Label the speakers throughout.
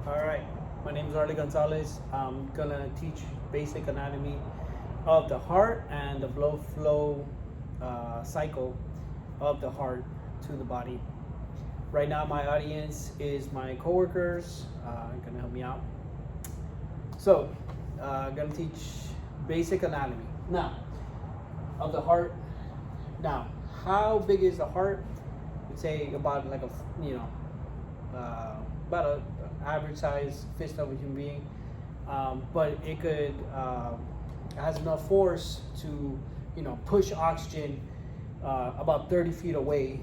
Speaker 1: All right, my name is Arlie Gonzalez. I'm gonna teach basic anatomy of the heart and the blood flow cycle of the heart to the body. Right now, my audience is my coworkers. Gonna help me out. So, I'm gonna teach basic anatomy now of the heart. Now, how big is the heart? We'd say about like about a average size fist of a human being, but it could has enough force to push oxygen about 30 feet away,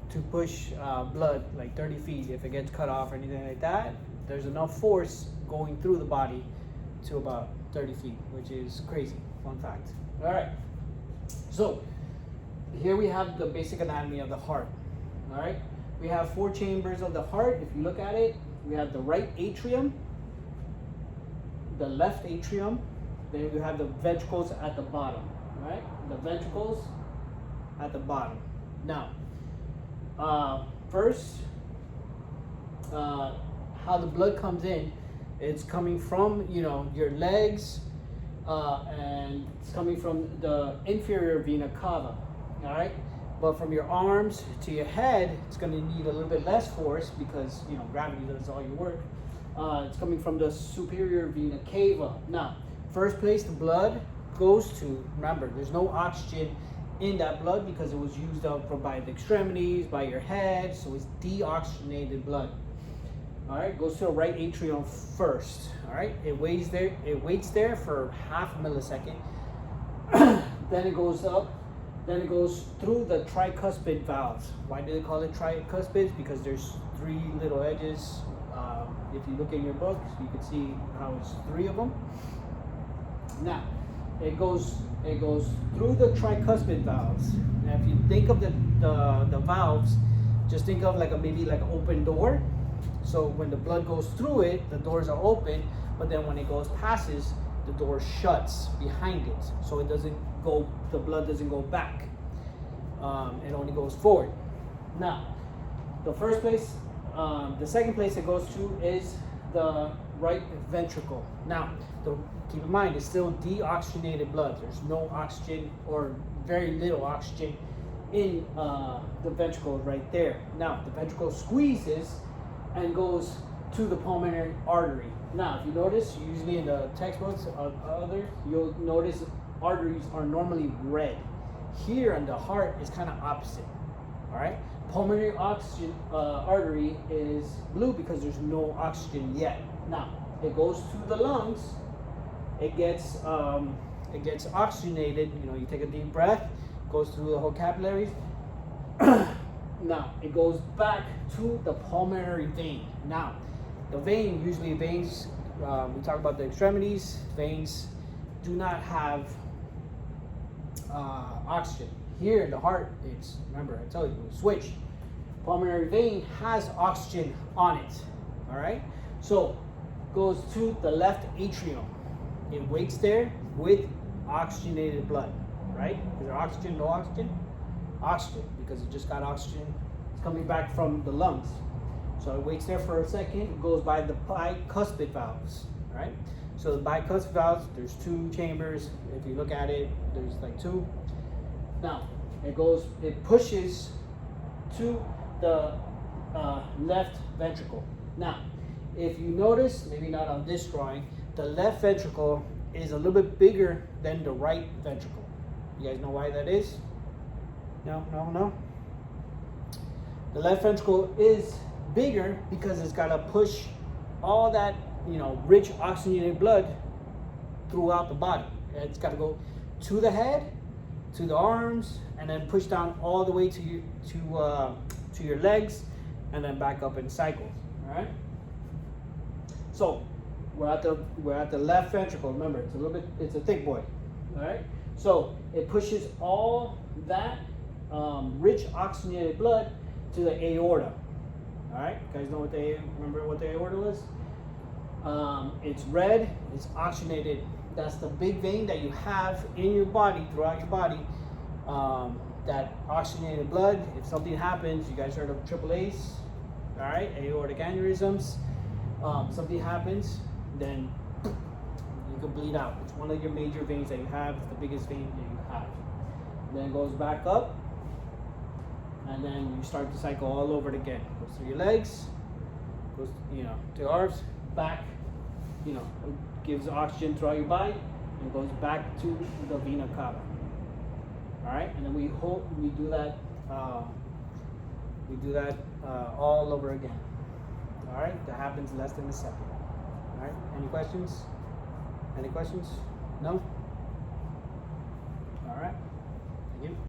Speaker 1: to push blood like 30 feet. If it gets cut off or anything like that, there's enough force going through the body to about 30 feet, which is crazy. Fun fact. All right, so here we have the basic anatomy of the heart. All right, we have 4 chambers of the heart. If you look at it, we have the right atrium, the left atrium, then we have the ventricles at the bottom. All right, the ventricles at the bottom. Now, first, how the blood comes in, it's coming from your legs, and it's coming from the inferior vena cava. All right, but from your arms to your head, it's going to need a little bit less force because gravity does all your work. It's coming from the superior vena cava. Now, first place the blood goes to, remember, there's no oxygen in that blood because it was used up by the extremities, by your head, so it's deoxygenated blood. All right, goes to the right atrium first. All right, it waits there for half a millisecond. Then it goes up. Then it goes through the tricuspid valves. Why do they call it tricuspids? Because there's 3 little edges. If you look in your book, you can see how it's 3 of them. Now, it goes through the tricuspid valves. Now, if you think of the valves, just think of maybe like an open door. So when the blood goes through it, the doors are open, but then when it passes, the door shuts behind it, so it doesn't go. The blood doesn't go back. It only goes forward. Now, the first place, the second place it goes to is the right ventricle. Now, keep in mind, it's still deoxygenated blood. There's no oxygen or very little oxygen in the ventricle right there. Now, the ventricle squeezes and goes to the pulmonary artery. Now, if you notice, usually in the textbooks of others, you'll notice arteries are normally red. Here in the heart is kind of opposite. All right, pulmonary artery is blue because there's no oxygen yet. Now, it goes to the lungs. It gets oxygenated. You take a deep breath, goes through the whole capillaries. Now, it goes back to the pulmonary vein. Now, the vein, usually veins, we talk about the extremities, veins do not have oxygen. Here in the heart, remember I told you, it's switched. Pulmonary vein has oxygen on it, all right? So, goes to the left atrium. It waits there with oxygenated blood, right? Is there oxygen, no oxygen? Oxygen, because it just got oxygen. It's coming back from the lungs. So it waits there for a second. It goes by the bicuspid valves, right? So the bicuspid valves, there's 2 chambers. If you look at it, there's 2. Now, it pushes to the left ventricle. Now, if you notice, maybe not on this drawing, the left ventricle is a little bit bigger than the right ventricle. You guys know why that is? No? The left ventricle is bigger because it's got to push all that rich oxygenated blood throughout the body. It's got to go to the head, to the arms, and then push down all the way to your legs, and then back up in cycles. All right. So we're at the left ventricle. Remember, it's a thick boy. All right. So it pushes all that rich oxygenated blood to the aorta. All right, you guys remember what the aorta was? It's red, it's oxygenated. That's the big vein that you have in your body, throughout your body, that oxygenated blood. If something happens, you guys heard of AAAs, all right, aortic aneurysms. something happens, then you can bleed out. It's one of your major veins that you have. It's the biggest vein that you have. And then it goes back up, and then you start the cycle all over again. Goes through your legs, goes to your arms, back. It gives oxygen throughout your body, and goes back to the vena cava. All right, and then we do that. All over again. All right, that happens in less than a second. All right, any questions? Any questions? No? All right, thank you.